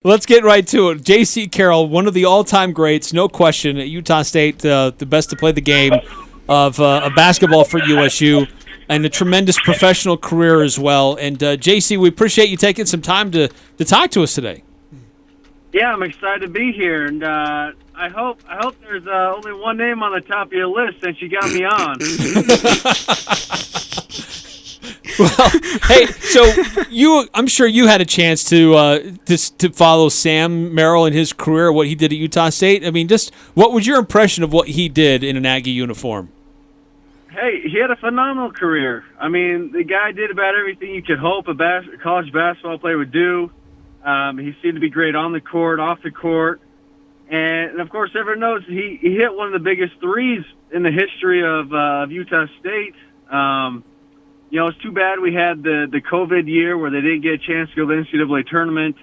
Let's get right to it. Jaycee Carroll, one of the all-time greats, no question, at Utah State, the best to play the game of basketball for USU, and a tremendous professional career as well. And Jaycee, we appreciate you taking some time to talk to us today. Yeah, I'm excited to be here, and I hope there's only one name on the top of your list since you got me on. Well, hey, so I'm sure you had a chance to follow Sam Merrill in his career, what he did at Utah State. I mean, just what was your impression of what he did in an Aggie uniform? Hey, he had a phenomenal career. I mean, the guy did about everything you could hope a college basketball player would do. He seemed to be great on the court, off the court. And of course, everyone knows he hit one of the biggest threes in the history of Utah State. It's too bad we had the COVID year where they didn't get a chance to go to the NCAA tournament.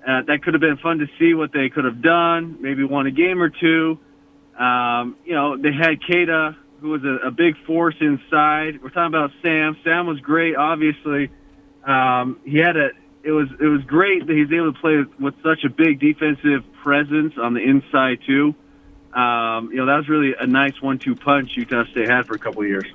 That could have been fun to see what they could have done, maybe won a game or two. They had Keita, who was a big force inside. We're talking about Sam. Sam was great, obviously. It was great that he's able to play with such a big defensive presence on the inside too. That was really a nice 1-2 punch Utah State had for a couple of years.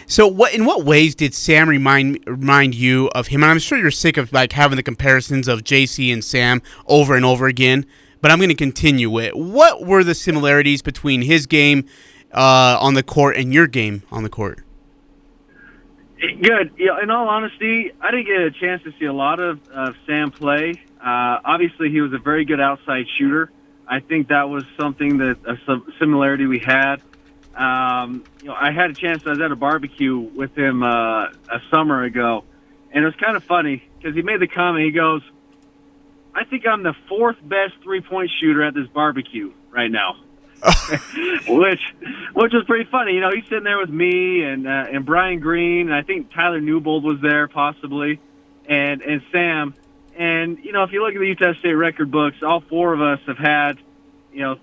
So, in what ways did Sam remind you of him? And I'm sure you're sick of having the comparisons of Jaycee and Sam over and over again. But I'm going to continue it. What were the similarities between his game on the court and your game on the court? Good. In all honesty, I didn't get a chance to see a lot of Sam play. Obviously, he was a very good outside shooter. I think that was something that a similarity we had. I had a chance. I was at a barbecue with him a summer ago, and it was kind of funny because he made the comment. He goes, "I think I'm the fourth best three-point shooter at this barbecue right now." which was pretty funny. He's sitting there with me and Brian Green, and I think Tyler Newbold was there possibly, and Sam. And if you look at the Utah State record books, all four of us have had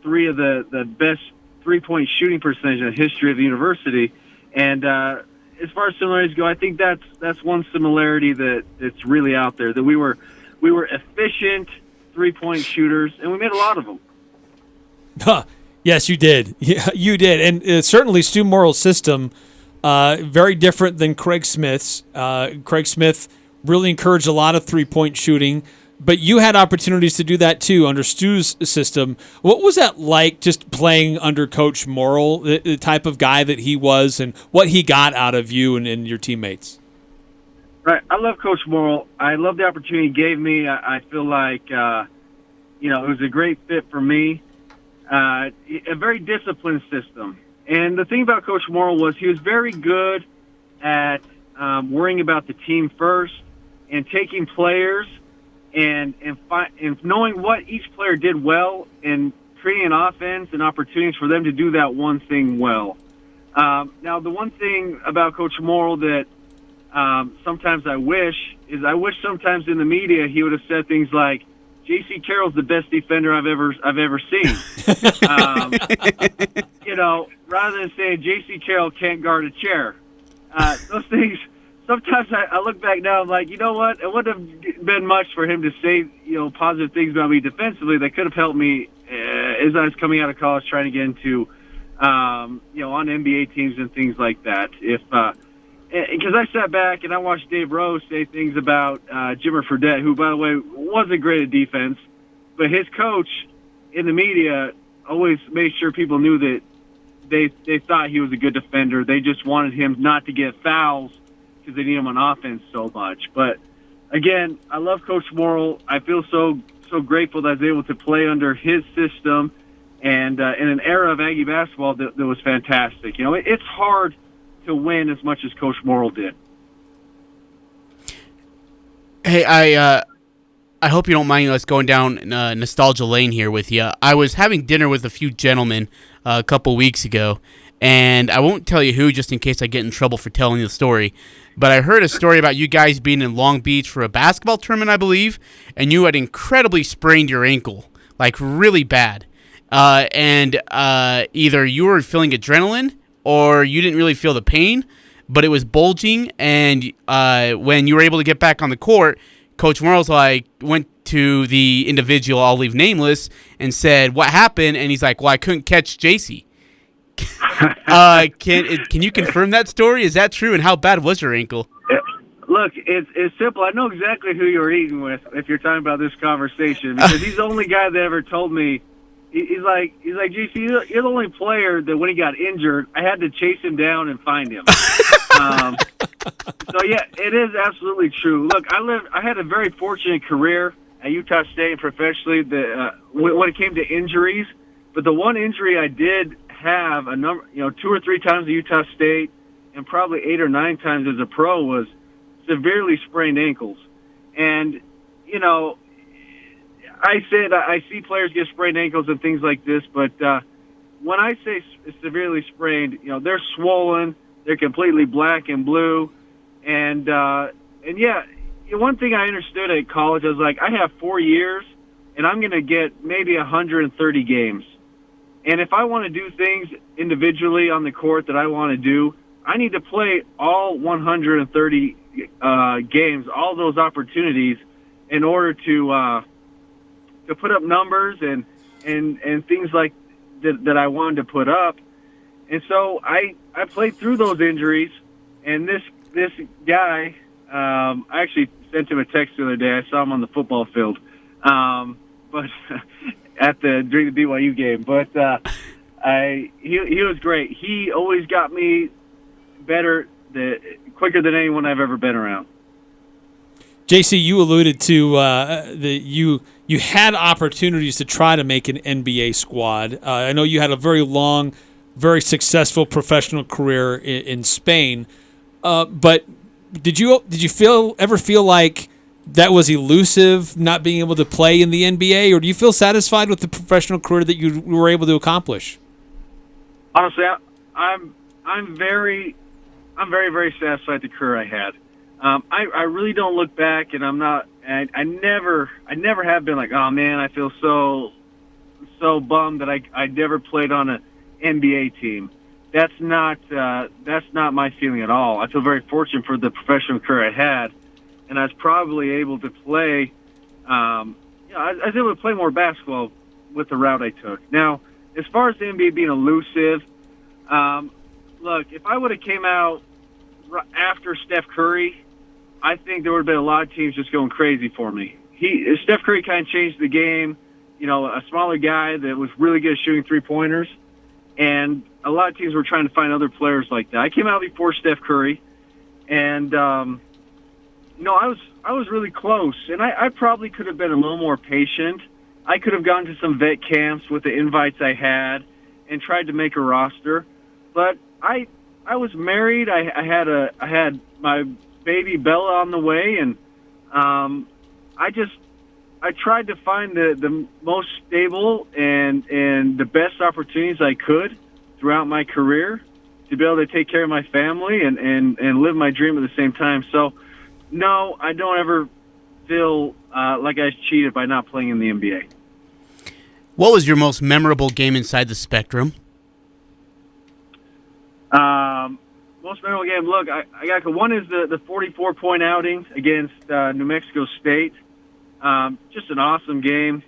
three of the best three-point shooting percentage in the history of the university. And as far as similarities go, I think that's one similarity that's really out there, that we were efficient three-point shooters, and we made a lot of them. Yes, you did. Yeah, you did. And certainly Stu Morrill's system, very different than Craig Smith's. Craig Smith really encouraged a lot of three-point shooting, but you had opportunities to do that too under Stu's system. What was that like, just playing under Coach Morrill, the type of guy that he was, and what he got out of you and your teammates? Right. I love Coach Morrill. I love the opportunity he gave me. I feel like, it was a great fit for me. A very disciplined system. And the thing about Coach Morrill was he was very good at worrying about the team first and taking players and knowing what each player did well and creating an offense and opportunities for them to do that one thing well. Now, the one thing about Coach Morrill that sometimes I wish sometimes in the media he would have said things like, Jaycee Carroll's the best defender I've ever seen. Rather than saying Jaycee Carroll can't guard a chair. Those things, sometimes I look back now, I'm like, you know what? It wouldn't have been much for him to say, positive things about me defensively that could have helped me as I was coming out of college trying to get into, on NBA teams and things like that. Because I sat back and I watched Dave Rose say things about Jimmer Fredette, who, by the way, wasn't great at defense, but his coach in the media always made sure people knew that they thought he was a good defender. They just wanted him not to get fouls because they need him on offense so much. But, again, I love Coach Morrill. I feel so grateful that I was able to play under his system and in an era of Aggie basketball that was fantastic. It's hard to win as much as Coach Morrill did. Hey, I hope you don't mind us going down nostalgia lane here with you. I was having dinner with a few gentlemen a couple weeks ago, and I won't tell you who just in case I get in trouble for telling you the story, but I heard a story about you guys being in Long Beach for a basketball tournament, I believe, and you had incredibly sprained your ankle, like really bad. And either you were feeling adrenaline or you didn't really feel the pain, but it was bulging, and when you were able to get back on the court, Coach Morrill's went to the individual, I'll leave nameless, and said, "What happened?" And he's like, "Well, I couldn't catch Jaycee." Can you confirm that story? Is that true? And how bad was your ankle? Look, it's simple. I know exactly who you're eating with if you're talking about this conversation, because he's the only guy that ever told me. He's like, Jaycee, you're the only player that when he got injured, I had to chase him down and find him. So yeah, it is absolutely true. Look, I had a very fortunate career at Utah State professionally. When it came to injuries, but the one injury I did have a number, 2 or 3 times at Utah State, and probably 8 or 9 times as a pro, was severely sprained ankles. And I see players get sprained ankles and things like this, but when I say severely sprained, they're swollen, they're completely black and blue, and yeah, one thing I understood at college, I was like, I have 4 years, and I'm going to get maybe 130 games. And if I want to do things individually on the court that I want to do, I need to play all 130 games, all those opportunities, in order to put up numbers and things like that I wanted to put up. And so I played through those injuries, and this guy, I actually sent him a text the other day. I saw him on the football field, but during the BYU game. But he was great. He always got me better, quicker than anyone I've ever been around. Jaycee, you alluded to you had opportunities to try to make an NBA squad. I know you had a very long, very successful professional career in Spain, but did you ever feel like that was elusive, not being able to play in the NBA, or do you feel satisfied with the professional career that you were able to accomplish? Honestly, I'm very, very satisfied with the career I had. I really don't look back, and I'm not. I never have been like, oh man, I feel so bummed that I never played on an NBA team. That's not my feeling at all. I feel very fortunate for the professional career I had, and I was probably able to play. I was able to play more basketball with the route I took. Now, as far as the NBA being elusive, look, if I would have came out after Steph Curry, I think there would have been a lot of teams just going crazy for me. Steph Curry kind of changed the game. A smaller guy that was really good at shooting three-pointers, and a lot of teams were trying to find other players like that. I came out before Steph Curry, and I was really close, and I probably could have been a little more patient. I could have gone to some vet camps with the invites I had and tried to make a roster, but I was married. I had my baby Bella on the way, and I tried to find the most stable and the best opportunities I could throughout my career to be able to take care of my family and live my dream at the same time. So, no, I don't ever feel like I was cheated by not playing in the NBA. What was your most memorable game inside the Spectrum? Most memorable game. Look, I got one is the 44-point outing against New Mexico State. Just an awesome game.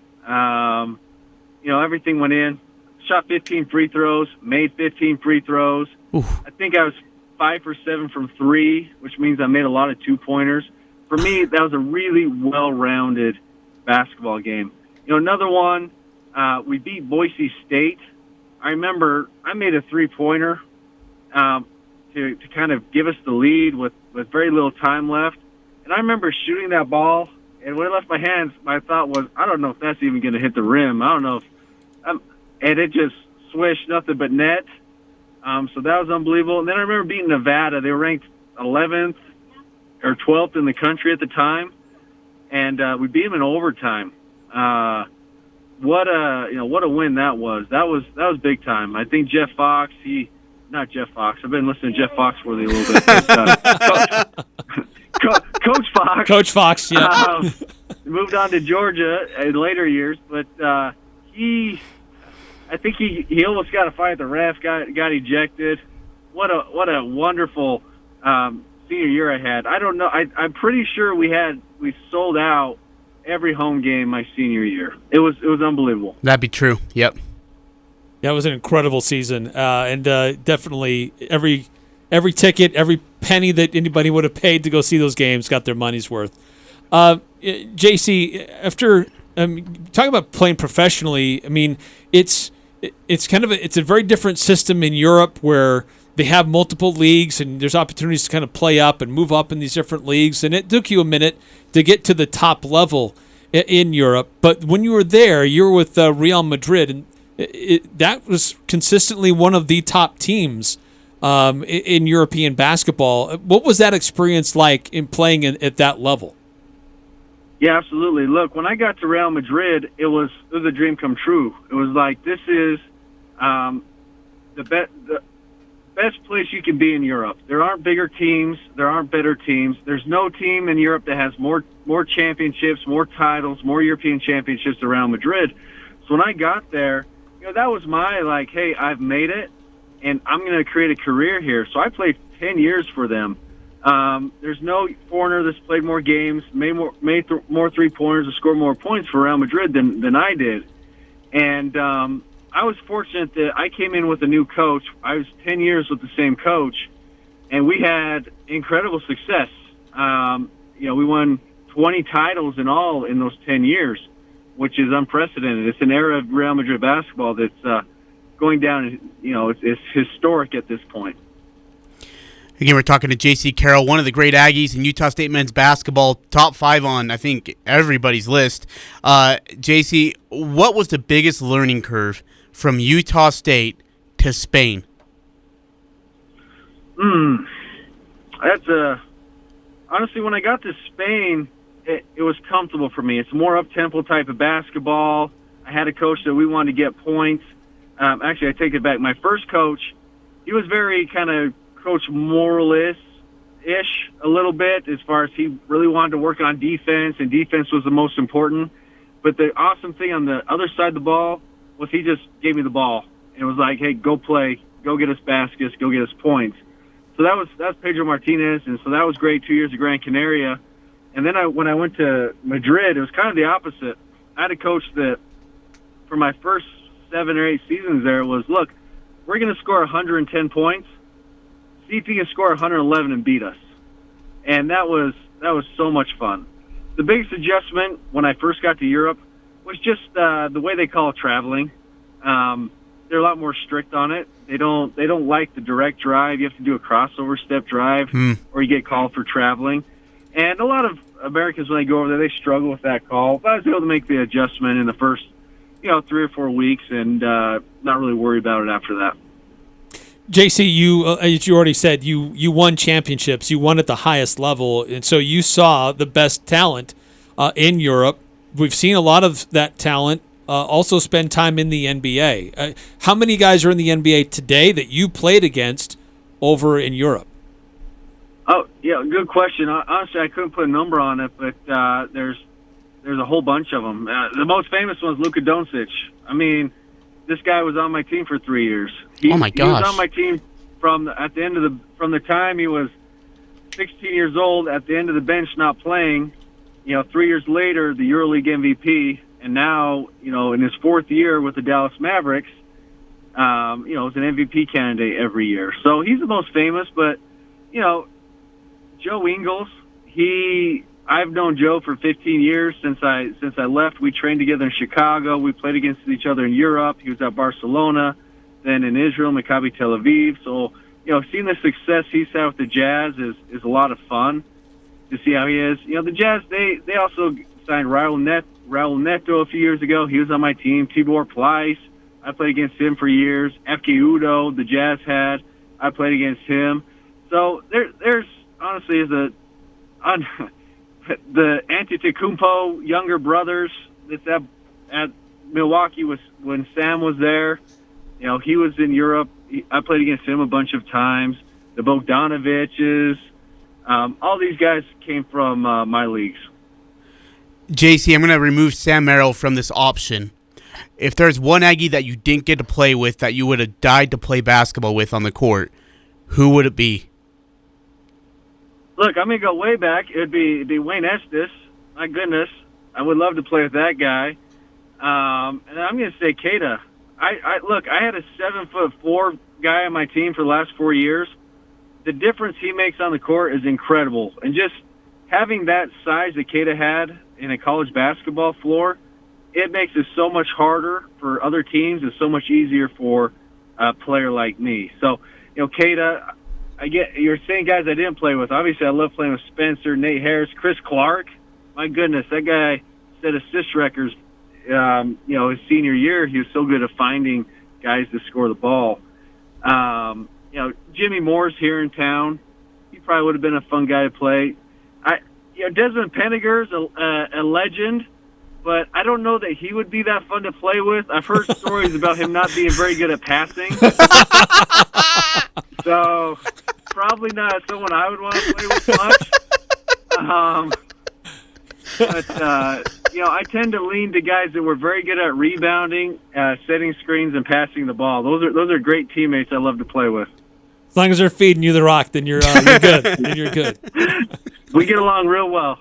Everything went in. Shot 15 free throws, made 15 free throws. Oof. I think I was 5 for 7 from 3, which means I made a lot of 2-pointers. For me, that was a really well-rounded basketball game. Another one, we beat Boise State. I remember I made a 3-pointer to kind of give us the lead with very little time left. And I remember shooting that ball, and when it left my hands, my thought was, I don't know if that's even going to hit the rim. I don't know if and it just swished, nothing but net. So that was unbelievable. And then I remember beating Nevada. They were ranked 11th or 12th in the country at the time, and we beat them in overtime. What a win that was. That was big time. I think Jeff Fox, not Jeff Fox. I've been listening to Jeff Foxworthy a little bit. Coach Fox. Coach Fox, yeah. Moved on to Georgia in later years, but I think he almost got a fight at the ref, got ejected. What a wonderful senior year I had. I don't know. I'm pretty sure we sold out every home game my senior year. It was unbelievable. That'd be true. Yep. That was an incredible season, and definitely every ticket, every penny that anybody would have paid to go see those games got their money's worth. Jaycee, after talking about playing professionally, I mean, it's a very different system in Europe where they have multiple leagues and there's opportunities to kind of play up and move up in these different leagues. And it took you a minute to get to the top level in Europe. But when you were there, you were with Real Madrid, and that was consistently one of the top teams in European basketball. What was that experience like in playing at that level? Yeah, absolutely. Look, when I got to Real Madrid, it was a dream come true. It was like, this is the best place you can be in Europe. There aren't bigger teams. There aren't better teams. There's no team in Europe that has more championships, more titles, more European championships than Real Madrid. So when I got there, that was my, like, hey, I've made it, and I'm going to create a career here. So I played 10 years for them. There's no foreigner that's played more games, made more three-pointers, and scored more points for Real Madrid than I did. And I was fortunate that I came in with a new coach. I was 10 years with the same coach, and we had incredible success. We won 20 titles in all in those 10 years, which is unprecedented. It's an era of Real Madrid basketball that's going down. It's historic at this point. Again, we're talking to Jaycee Carroll, one of the great Aggies in Utah State men's basketball, top 5 on, I think, everybody's list. Jaycee, what was the biggest learning curve from Utah State to Spain? Honestly, when I got to Spain, it was comfortable for me. It's more up-tempo type of basketball. I had a coach that we wanted to get points. Actually, I take it back. My first coach, he was very kind of Coach Morales-ish a little bit, as far as he really wanted to work on defense, and defense was the most important. But the awesome thing on the other side of the ball was he just gave me the ball. And it was like, hey, go play, go get us baskets, go get us points. So that's Pedro Martinez, and so that was great. 2 years at Gran Canaria. And then when I went to Madrid, it was kind of the opposite. I had a coach that, for my first 7 or 8 seasons there, was, look, we're going to score 110 points. See if you can score 111 and beat us. And that was so much fun. The biggest adjustment when I first got to Europe was just the way they call traveling. They're a lot more strict on it. They don't like the direct drive. You have to do a crossover step drive, or you get called for traveling. And a lot of Americans, when they go over there, they struggle with that call. But I was able to make the adjustment in the first 3 or 4 weeks, and not really worry about it after that. Jaycee, you as you already said, you won championships. You won at the highest level, and so you saw the best talent in Europe. We've seen a lot of that talent also spend time in the NBA. How many guys are in the NBA today that you played against over in Europe? Oh, yeah, good question. Honestly, I couldn't put a number on it, but there's a whole bunch of them. The most famous one is Luka Doncic. I mean, this guy was on my team for 3 years. Oh my gosh! He was on my team from the time he was 16 years old, at the end of the bench, not playing. 3 years later, the EuroLeague MVP, and now in his 4th year with the Dallas Mavericks, is an MVP candidate every year. So he's the most famous. But Joe Ingles, I've known Joe for 15 years since I left. We trained together in Chicago. We played against each other in Europe. He was at Barcelona, then in Israel, Maccabi Tel Aviv. So, seeing the success he's had with the Jazz is a lot of fun to see how he is. The Jazz, they also signed Raul Neto a few years ago. He was on my team. Tibor Pleiss, I played against him for years. F.K. Udo, the Jazz had, I played against him. So there's honestly the Antetokounmpo younger brothers that's at Milwaukee was when Sam was there. He was in Europe. I played against him a bunch of times. The Bogdanoviches, all these guys came from my leagues. Jaycee, I'm going to remove Sam Merrill from this option. If there's one Aggie that you didn't get to play with that you would have died to play basketball with on the court, who would it be? Look, I'm going to go way back. It'd be Wayne Estes. My goodness. I would love to play with that guy. And I'm going to say Keita. Look, I had a 7'4" guy on my team for the last 4 years. The difference he makes on the court is incredible. And just having that size that Keita had in a college basketball floor, it makes it so much harder for other teams and so much easier for a player like me. So, Keita, you're saying guys I didn't play with. Obviously, I love playing with Spencer, Nate Harris, Chris Clark. My goodness, that guy set assist records. His senior year, he was so good at finding guys to score the ball. Jimmy Moore's here in town. He probably would have been a fun guy to play. Desmond Penninger's a legend, but I don't know that he would be that fun to play with. I've heard stories about him not being very good at passing. So probably not someone I would want to play with much. I tend to lean to guys that were very good at rebounding, setting screens, and passing the ball. Those are great teammates I love to play with. As long as they're feeding you the rock, then you're good. Then you're good. We get along real well.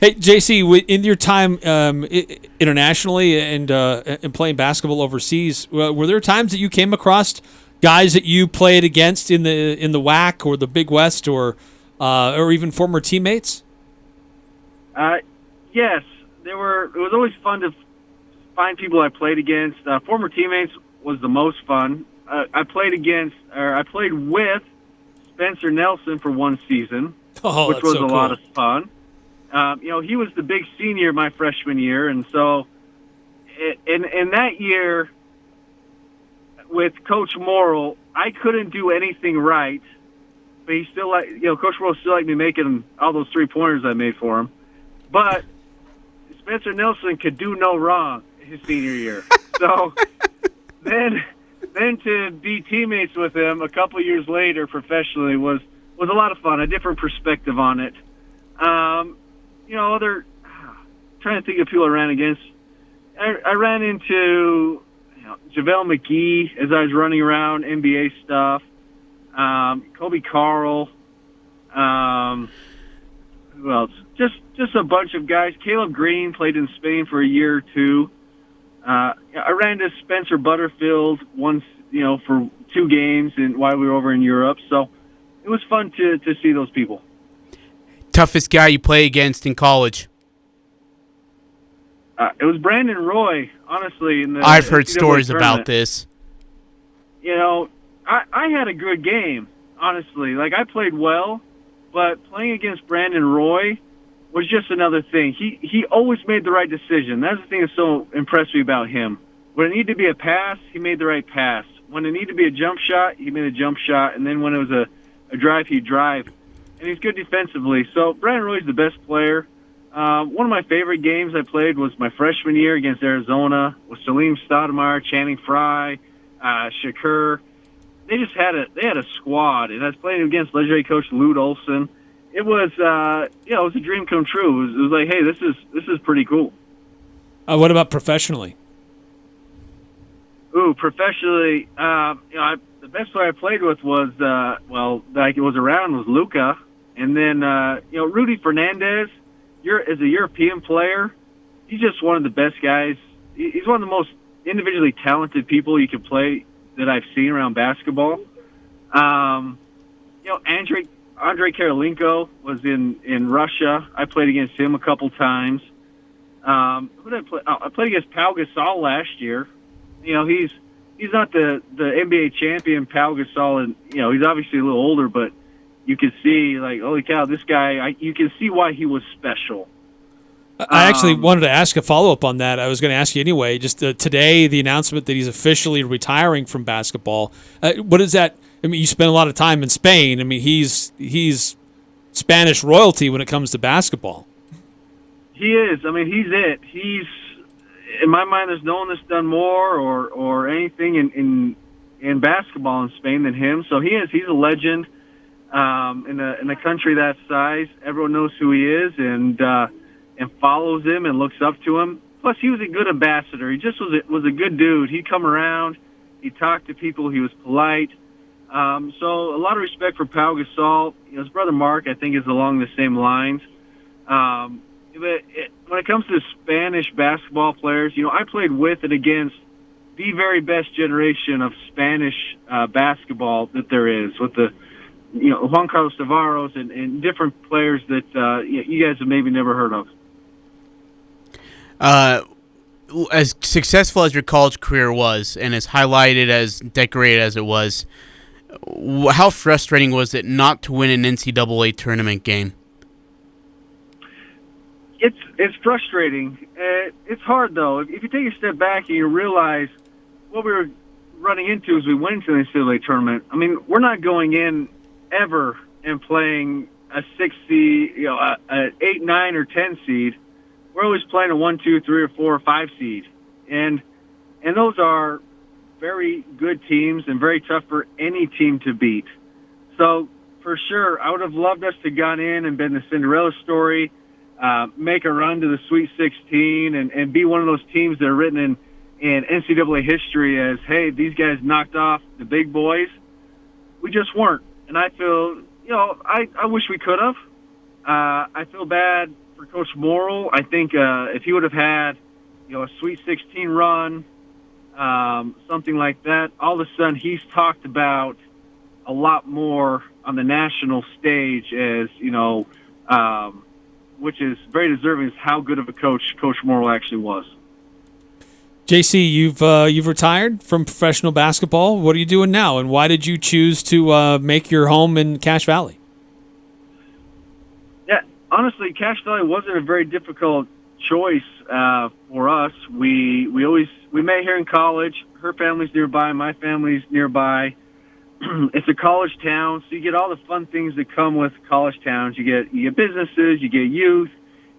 Hey, Jaycee, in your time internationally and playing basketball overseas, were there times that you came across guys that you played against in the WAC or the Big West or even former teammates? Yes, it was always fun to find people I played against. Former teammates was the most fun. I played with Spencer Nelson for one season, which was a lot of fun. He was the big senior my freshman year, and so in that year with Coach Morrill, I couldn't do anything right, but he still Coach Morrill still liked me making all those 3-pointers I made for him. But Spencer Nelson could do no wrong his senior year. So then to be teammates with him a couple years later professionally was a lot of fun, a different perspective on it. Trying to think of people I ran against. I ran into JaVale McGee as I was running around NBA stuff. Kobe Carl. Who else? Just a bunch of guys. Caleb Green played in Spain for a year or two. I ran into Spencer Butterfield once, for 2 games while we were over in Europe. So it was fun to see those people. Toughest guy you play against in college? It was Brandon Roy, honestly. I've heard stories about this. I had a good game, honestly. Like, I played well, but playing against Brandon Roy was just another thing. He always made the right decision. That's the thing that so impressed me about him. When it needed to be a pass, he made the right pass. When it needed to be a jump shot, he made a jump shot. And then when it was a drive, he'd drive. And he's good defensively. So Brandon Roy's the best player. One of my favorite games I played was my freshman year against Arizona with Salim Stoudemire, Channing Frye, Shakur. They just had a squad, and I was playing against legendary coach Lute Olson. It was it was a dream come true. It was like, hey, this is pretty cool. What about professionally? Ooh, professionally, the best player I played with was was Luka, and then Rudy Fernandez. As a European player, he's just one of the best guys. He's one of the most individually talented people you can play that I've seen around basketball. Andrei Karolinko was in Russia. I played against him a couple times. Who did I play? I played against Pau Gasol last year. He's not the NBA champion Pau Gasol, and he's obviously a little older, but you can see, like, holy cow, this guy, you can see why he was special. I actually wanted to ask a follow-up on that. I was going to ask you anyway. Just today, the announcement that he's officially retiring from basketball. What is that? I mean, you spent a lot of time in Spain. I mean, he's Spanish royalty when it comes to basketball. He is. I mean, he's it. He's, in my mind, there's no one that's done more or anything in basketball in Spain than him. So he is. He's a legend. In a country that size, everyone knows who he is and follows him and looks up to him. Plus, he was a good ambassador. He just was a good dude. He'd come around, he talked to people, he was polite. So a lot of respect for Pau Gasol. His brother Mark, I think, is along the same lines. when it comes to Spanish basketball players, I played with and against the very best generation of Spanish basketball that there is, with the Juan Carlos Navarros and different players that you guys have maybe never heard of. As successful as your college career was, and as highlighted, as decorated as it was, how frustrating was it not to win an NCAA tournament game? It's frustrating. It's hard, though. If you take a step back and you realize what we were running into as we went into the NCAA tournament, I mean, we're not going in ever and playing a 6 seed, an 8, 9, or 10 seed. We're always playing a 1, 2, 3, or 4, or 5 seed. And those are very good teams and very tough for any team to beat. So, for sure, I would have loved us to gone in and been the Cinderella story, make a run to the Sweet 16, and be one of those teams that are written in NCAA history as, hey, these guys knocked off the big boys. We just weren't. And I feel, I wish we could have. I feel bad for Coach Morrill. I think if he would have had, a Sweet 16 run, something like that, all of a sudden he's talked about a lot more on the national stage as, which is very deserving of how good of a coach Coach Morrill actually was. Jaycee, you've retired from professional basketball. What are you doing now, and why did you choose to make your home in Cache Valley? Yeah, honestly, Cache Valley wasn't a very difficult choice for us. We met here in college. Her family's nearby. My family's nearby. It's a college town, so you get all the fun things that come with college towns. You get businesses, you get youth,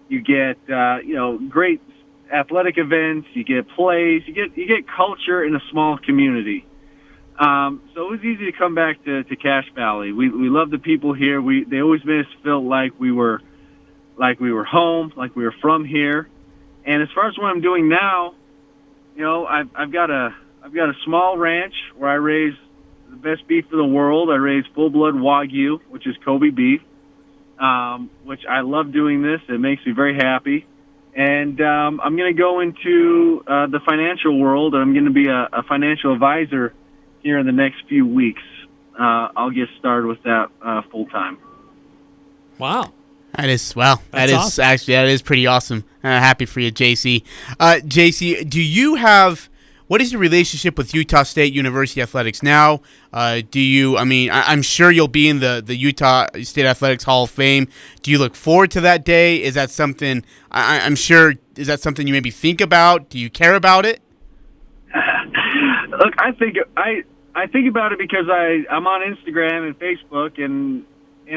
you get great athletic events, you get plays, you get culture in a small community. So it was easy to come back to Cache Valley. We love the people here. They always made us feel like we were home, like we were from here. And as far as what I'm doing now, I've got a small ranch where I raise the best beef in the world. I raise full-blood Wagyu, which is Kobe beef, which I love doing this. It makes me very happy. And I'm going to go into the financial world, and I'm going to be a financial advisor here in the next few weeks. I'll get started with that full-time. Wow. That is awesome. Actually, that is pretty awesome. Happy for you, Jaycee. Jaycee, what is your relationship with Utah State University Athletics now? I'm sure you'll be in the Utah State Athletics Hall of Fame. Do you look forward to that day? Is that something, is that something you maybe think about? Do you care about it? Look, I think about it because I'm on Instagram and Facebook, and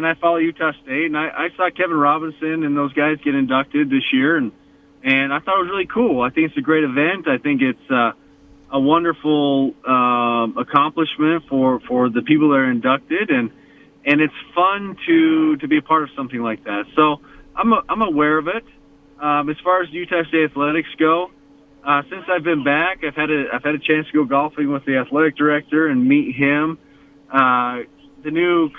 I follow Utah State, and I saw Kevin Robinson and those guys get inducted this year, and I thought it was really cool. I think it's a great event. I think it's a wonderful accomplishment for the people that are inducted, and it's fun to be a part of something like that. So I'm aware of it. As far as Utah State athletics go, since I've been back, I've had a chance to go golfing with the athletic director and meet him. The new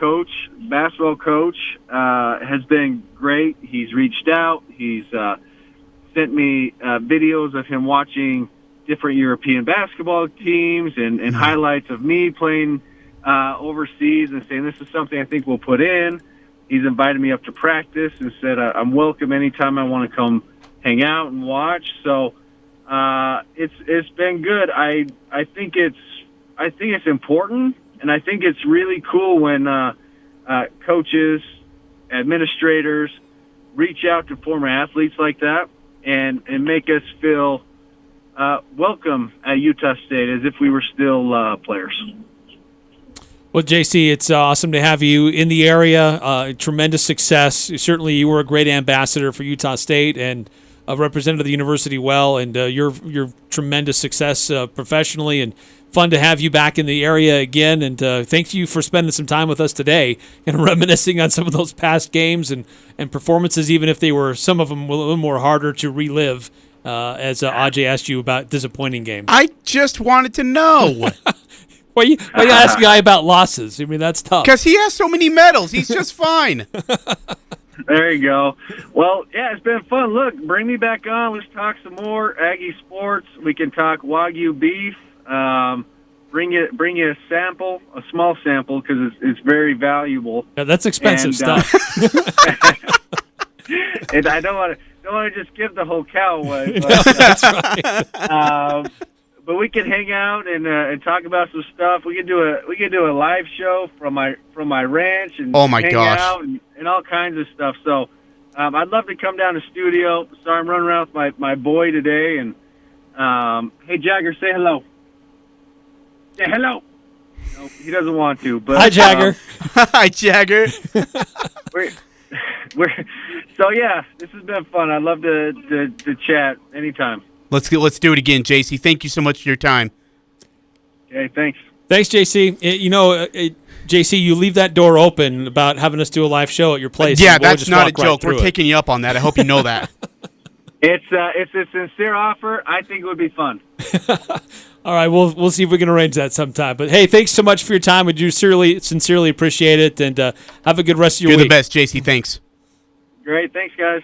basketball coach, has been great. He's reached out. He's sent me videos of him watching different European basketball teams and highlights of me playing overseas, and saying this is something I think we'll put in. He's invited me up to practice and said I'm welcome anytime I want to come hang out and watch. So it's been good. I think it's important, and I think it's really cool when coaches, administrators reach out to former athletes like that and make us feel welcome at Utah State as if we were still players. Well, Jaycee, it's awesome to have you in the area. Tremendous success. Certainly, you were a great ambassador for Utah State and represented the university well, and your tremendous success professionally, and fun to have you back in the area again. And thank you for spending some time with us today and reminiscing on some of those past games and performances, even if they were some of them a little more harder to relive. As Ajay asked you about disappointing games. I just wanted to know. Why you ask a guy about losses? I mean, that's tough. Because he has so many medals. He's just fine. There you go. Well, yeah, it's been fun. Look, bring me back on. Let's talk some more Aggie sports. We can talk Wagyu beef. Bring you a sample, a small sample, because it's very valuable. Yeah, that's expensive And, stuff. And I don't want to just give the whole cow away. But, That's right. but we can hang out and talk about some stuff. We can do a live show from my ranch and Oh my hang gosh. out and all kinds of stuff. So I'd love to come down to studio. Sorry, I'm running around with my boy today. And hey, Jagger, say hello. Say hello. No, he doesn't want to. But Hi, Jagger. Hi, Jagger. So yeah, this has been fun. I'd love to chat anytime. Let's do it again, Jaycee. Thank you so much for your time. Okay, thanks. Thanks, JC. JC, you leave that door open about having us do a live show at your place. Yeah, and we'll that's just not a walk right joke. through We're it. taking you up on that. I hope you know that. It's a sincere offer. I think it would be fun. All right, we'll see if we can arrange that sometime. But hey, thanks so much for your time. We do sincerely appreciate it, and have a good rest of your You're week. the best, Jaycee. Thanks. Great. Thanks, guys.